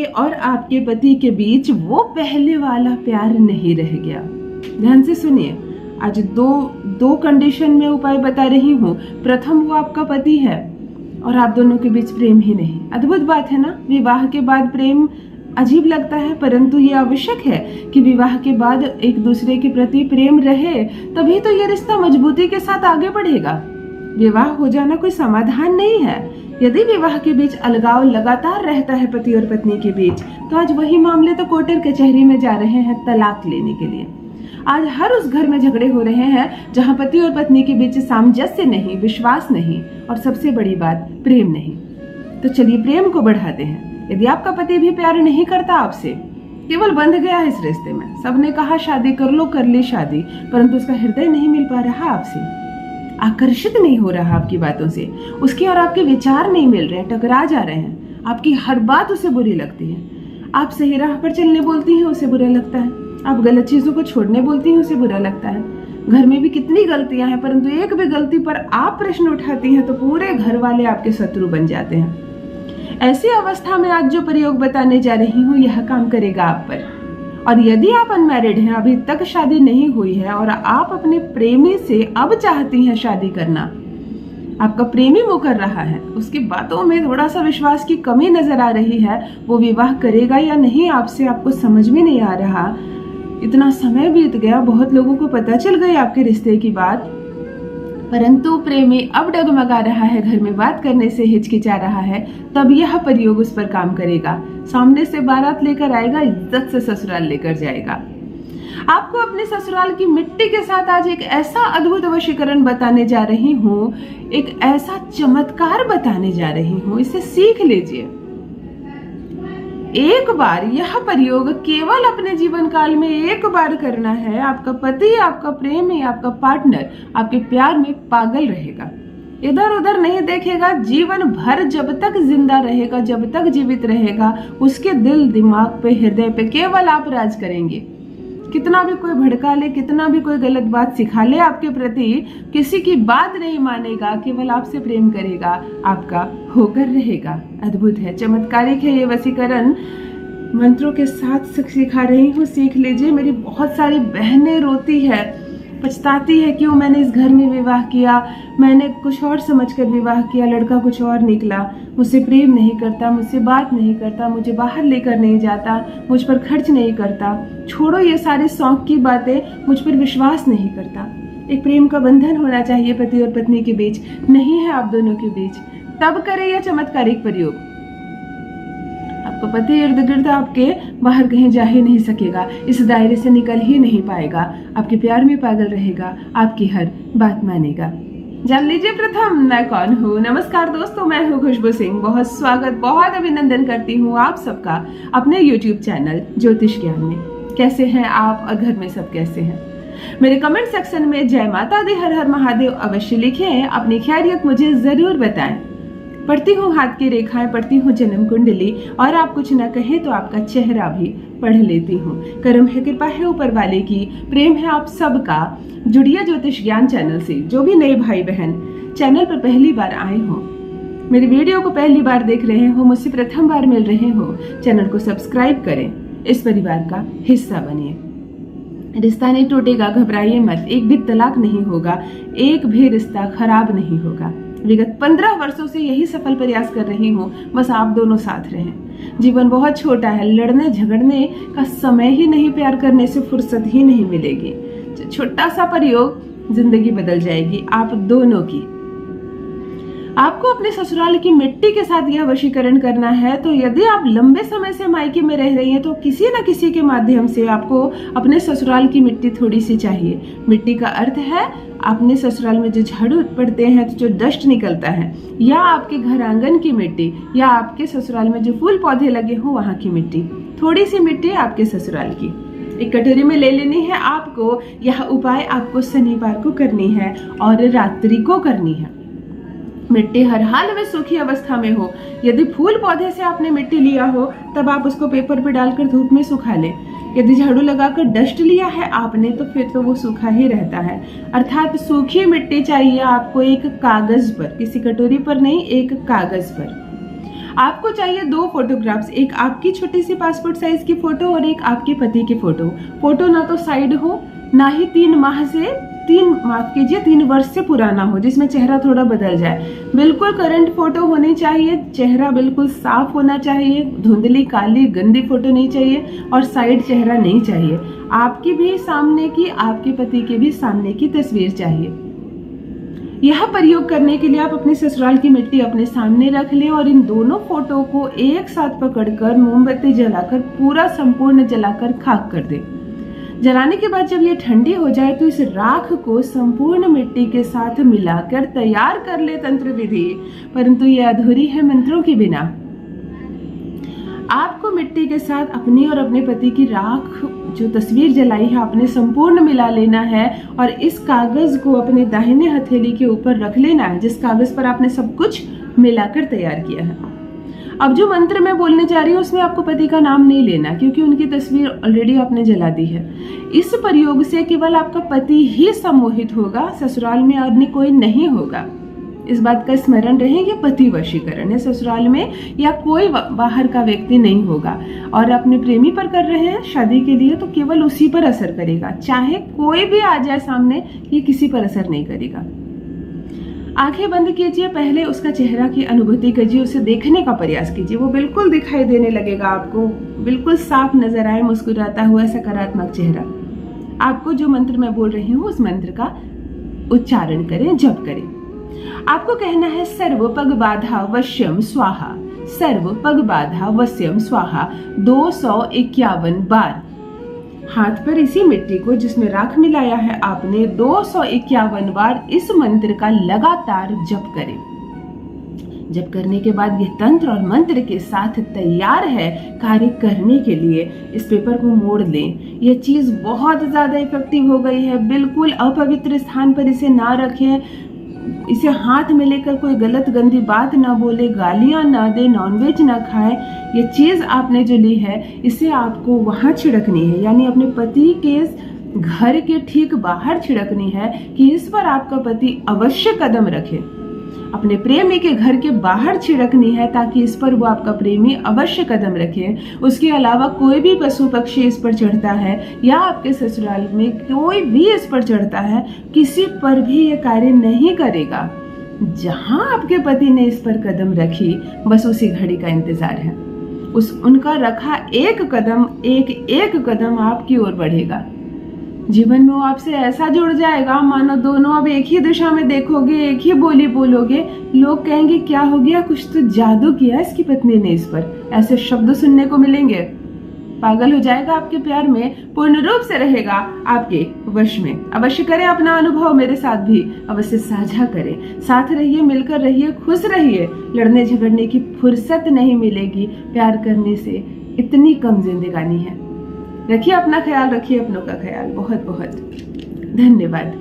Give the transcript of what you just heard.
और आपके पति के बीच वो पहले वाला प्यार नहीं रह गया। ध्यान से सुनिए, आज दो कंडीशन में उपाय बता रही हूँ। प्रथम, वो आपका पति है और आप दोनों के बीच प्रेम ही नहीं। अद्भुत बात है ना, विवाह के बाद प्रेम अजीब लगता है, परंतु ये आवश्यक है कि विवाह के बाद एक दूसरे के प्रति प्रेम रहे, तभी तो ये रिश्ता मजबूती के साथ आगे बढ़ेगा। विवाह हो जाना कोई समाधान नहीं है। यदि विवाह के बीच अलगाव लगातार रहता है पति और पत्नी के बीच, तो आज वही मामले तो कोर्ट कचहरी में जा रहे हैं तलाक लेने के लिए। आज हर उस घर में झगड़े हो रहे हैं जहां पति और पत्नी के बीच सामंजस्य नहीं, विश्वास नहीं और सबसे बड़ी बात प्रेम नहीं। तो चलिए प्रेम को बढ़ाते हैं। यदि आपका पति भी प्यार नहीं करता आपसे, केवल बंध गया है इस रिश्ते में, सबने कहा शादी कर लो, कर ली शादी, परंतु उसका हृदय नहीं मिल पा रहा आपसे, आकर्षित नहीं हो रहा आपकी बातों से, उसके और आपके विचार नहीं मिल रहे, टकरा जा रहे हैं, आपकी हर बात उसे बुरी लगती है, आप सही राह पर चलने बोलती हैं उसे बुरा लगता है, आप गलत चीजों को छोड़ने बोलती हैं उसे बुरा लगता है। घर में भी कितनी गलतियां हैं, परंतु एक भी गलती पर आप प्रश्न उठाती हैं तो पूरे घर वाले आपके शत्रु बन जाते हैं। ऐसी अवस्था में आज जो प्रयोग बताने जा रही हूँ यह काम करेगा आप पर। और यदि आप अनमैरिड हैं, अभी तक शादी नहीं हुई है और आप अपने प्रेमी से अब चाहती हैं शादी करना, आपका प्रेमी मुकर रहा है, उसकी बातों में थोड़ा सा विश्वास की कमी नजर आ रही है, वो विवाह करेगा या नहीं आपसे आपको समझ में नहीं आ रहा। इतना समय बीत गया, बहुत लोगों को पता चल गई आपके रिश्ते की बात, परंतु प्रेमी अब डगमगा रहा है, घर में बात करने से हिचकिचा रहा है, तब यह प्रयोग उस पर काम करेगा। सामने से बारात लेकर आएगा, इज्जत से ससुराल लेकर जाएगा। आपको अपने ससुराल की मिट्टी के साथ आज एक ऐसा अद्भुत वशीकरण बताने जा रही हूँ, एक ऐसा चमत्कार बताने जा रही हूँ, इसे सीख लीजिए। एक बार यह प्रयोग केवल अपने जीवन काल में एक बार करना है। आपका पति, आपका प्रेमी, आपका पार्टनर आपके प्यार में पागल रहेगा, इधर उधर नहीं देखेगा, जीवन भर जब तक जिंदा रहेगा, जब तक जीवित रहेगा, उसके दिल दिमाग पे, हृदय पे केवल आप राज करेंगे। कितना भी कोई भड़का ले, कितना भी कोई गलत बात सिखा ले आपके प्रति, किसी की बात नहीं मानेगा, केवल आपसे प्रेम करेगा, आपका होकर रहेगा। अद्भुत है, चमत्कारिक है ये वशीकरण। मंत्रों के साथ सिखा रही हूँ, सीख लीजिए। मेरी बहुत सारी बहनें रोती है, पछताती है, क्यों मैंने इस घर में विवाह किया, मैंने कुछ और समझकर विवाह किया, लड़का कुछ और निकला, मुझसे प्रेम नहीं करता, मुझसे बात नहीं करता, मुझे बाहर लेकर नहीं जाता, मुझ पर खर्च नहीं करता, छोड़ो ये सारे शौक की बातें, मुझ पर विश्वास नहीं करता। एक प्रेम का बंधन होना चाहिए पति और पत्नी के बीच, नहीं है आप दोनों के बीच, तब करें यह चमत्कारिक प्रयोग। आपका पति इर्द गिर्द आपके बाहर कहीं जा ही नहीं सकेगा, इस दायरे से निकल ही नहीं पाएगा, आपके प्यार में पागल रहेगा, आपकी हर बात मानेगा। जान लीजिए प्रथम मैं कौन हूँ। नमस्कार दोस्तों, मैं हूँ खुशबू सिंह। बहुत स्वागत, बहुत अभिनंदन करती हूँ आप सबका अपने YouTube चैनल ज्योतिष ज्ञान में। कैसे हैं आप और घर में सब कैसे हैं? मेरे कमेंट सेक्शन में जय माता दी, हर हर महादेव अवश्य लिखें, अपनी खैरियत मुझे जरूर बताएं। पढ़ती हूँ हाथ की रेखाएं, पढ़ती हूँ जन्म कुंडली, और आप कुछ न कहें तो आपका चेहरा भी पढ़ लेती हूँ। करम है, कृपा है ऊपर वाले की, प्रेम है आप सबका। जुड़िए ज्योतिष ज्ञान चैनल से। जो भी नए भाई बहन चैनल पर पहली बार आए हो, मेरी वीडियो को पहली बार देख रहे हो, मुझसे प्रथम बार मिल रहे हो, चैनल को सब्सक्राइब करें, इस परिवार का हिस्सा बनिए। रिश्ता नहीं टूटेगा, घबराइए मत, एक भी तलाक नहीं होगा, एक भी रिश्ता खराब नहीं होगा। विगत 15 वर्षों से यही सफल प्रयास कर रही हूँ, बस आप दोनों साथ रहें। जीवन बहुत छोटा है, लड़ने झगड़ने का समय ही नहीं, प्यार करने से फुर्सत ही नहीं मिलेगी। छोटा सा प्रयोग जिंदगी बदल जाएगी आप दोनों की। आपको अपने ससुराल की मिट्टी के साथ यह वशीकरण करना है, तो यदि आप लंबे समय से मायके में रह रही हैं तो किसी न किसी के माध्यम से आपको अपने ससुराल की मिट्टी थोड़ी सी चाहिए। मिट्टी का अर्थ है अपने ससुराल में जो झाड़ू पड़ते हैं, तो जो डस्ट निकलता है, या आपके घर आंगन की मिट्टी, या आपके ससुराल में जो फूल पौधे लगे हों वहां की मिट्टी, थोड़ी सी मिट्टी आपके ससुराल की एक कटोरी में ले लेनी है आपको। यह उपाय आपको शनिवार को करनी है और रात्रि को करनी है। मिट्टी हर हाल में सूखी अवस्था में हो। यदि फूल पौधे से आपने मिट्टी लिया हो तब आप उसको पेपर पे डालकर धूप में सुखा लें। यदि झाड़ू लगाकर डस्ट लिया है आपने तो फिर तो वो सूखा ही रहता है। अर्थात सूखी मिट्टी चाहिए आपको एक कागज पर, किसी कटोरी पर नहीं, एक कागज पर। आपको चाहिए 2 फोटोग्राफ्स, एक आपकी छोटी सी पासपोर्ट साइज की फोटो और एक आपके पति की फोटो। फोटो ना तो साइड हो, ना ही 3 वर्ष से पुराना हो जिसमें चेहरा थोड़ा बदल जाए। बिल्कुल करंट फोटो होनी चाहिए, चेहरा बिल्कुल साफ होना चाहिए, धुंधली काली गंदी फोटो नहीं चाहिए और साइड चेहरा नहीं चाहिए। आपकी भी सामने की, आपके पति के भी सामने की तस्वीर चाहिए। यह प्रयोग करने के लिए आप अपने ससुराल की मिट्टी अपने सामने रख लें और इन दोनों फोटो को एक साथ पकड़कर मोमबत्ती जलाकर पूरा संपूर्ण जलाकर खाक कर दें। जलाने के बाद जब ये ठंडी हो जाए तो इस राख को संपूर्ण मिट्टी के साथ मिलाकर तैयार कर ले तंत्र विधि, परंतु ये अधूरी है मंत्रों के बिना। आपको मिट्टी के साथ अपनी और अपने पति की राख जो तस्वीर जलाई है आपने संपूर्ण मिला लेना है और इस कागज को अपने दाहिने हथेली के ऊपर रख लेना है जिस कागज पर आपने सब कुछ मिलाकर तैयार किया है। अब जो मंत्र मैं बोलने जा रही हूँ उसमें आपको पति का नाम नहीं लेना क्योंकि उनकी तस्वीर ऑलरेडी आपने जला दी है। इस प्रयोग से केवल आपका पति ही सम्मोहित होगा, ससुराल में अन्य कोई नहीं होगा। इस बात का स्मरण रहे कि पति वशीकरण है, ससुराल में या कोई बाहर का व्यक्ति नहीं होगा। और अपने प्रेमी पर कर रहे हैं शादी के लिए तो केवल उसी पर असर करेगा, चाहे कोई भी आ जाए सामने, ये किसी पर असर नहीं करेगा। आंखें बंद कीजिए, पहले उसका चेहरा की अनुभूति कीजिए, उसे देखने का प्रयास कीजिए। वो बिल्कुल दिखाई देने लगेगा आपको, बिल्कुल साफ नजर आए मुस्कुराता हुआ सकारात्मक चेहरा। आपको जो मंत्र मैं बोल रही हूँ उस मंत्र का उच्चारण करें, जप करें। आपको कहना है सर्व पग बाधा वश्यम स्वाहा, सर्व पग बाधा वश्यम स्वाहा 251 बार। हाथ पर इसी मिट्टी को जिसमें राख मिलाया है आपने 251 बार इस मंत्र का लगातार जप करें। जप करने के बाद यह तंत्र और मंत्र के साथ तैयार है कार्य करने के लिए। इस पेपर को मोड़ लें। यह चीज बहुत ज्यादा इफेक्टिव हो गई है। बिल्कुल अपवित्र स्थान पर इसे ना रखें, इसे हाथ में लेकर कोई गलत गंदी बात ना बोले, गालियां ना दे, नॉनवेज ना खाए। ये चीज आपने जो ली है इसे आपको वहां छिड़कनी है, यानी अपने पति के घर के ठीक बाहर छिड़कनी है कि इस पर आपका पति अवश्य कदम रखे। अपने प्रेमी के घर के बाहर छिड़कनी है ताकि इस पर वो आपका प्रेमी अवश्य कदम रखे। उसके अलावा कोई भी पशु पक्षी इस पर चढ़ता है या आपके ससुराल में कोई भी इस पर चढ़ता है, किसी पर भी ये कार्य नहीं करेगा। जहां आपके पति ने इस पर कदम रखी बस उसी घड़ी का इंतजार है। उनका रखा एक कदम आपकी ओर बढ़ेगा। जीवन में वो आपसे ऐसा जुड़ जाएगा मानो दोनों अब एक ही दिशा में देखोगे, एक ही बोली बोलोगे। लोग कहेंगे क्या हो गया, कुछ तो जादू किया इसकी पत्नी ने इस पर, ऐसे शब्द सुनने को मिलेंगे। पागल हो जाएगा आपके प्यार में, पूर्ण रूप से रहेगा आपके वश में। अवश्य करें अपना अनुभव मेरे साथ भी, अवश्य साझा करें। साथ रहिए, मिलकर रहिए, खुश रहिए। लड़ने झगड़ने की फुर्सत नहीं मिलेगी, प्यार करने से इतनी कम जिंदगानी है। रखिए अपना ख्याल, रखिए अपनों का ख्याल। बहुत बहुत धन्यवाद।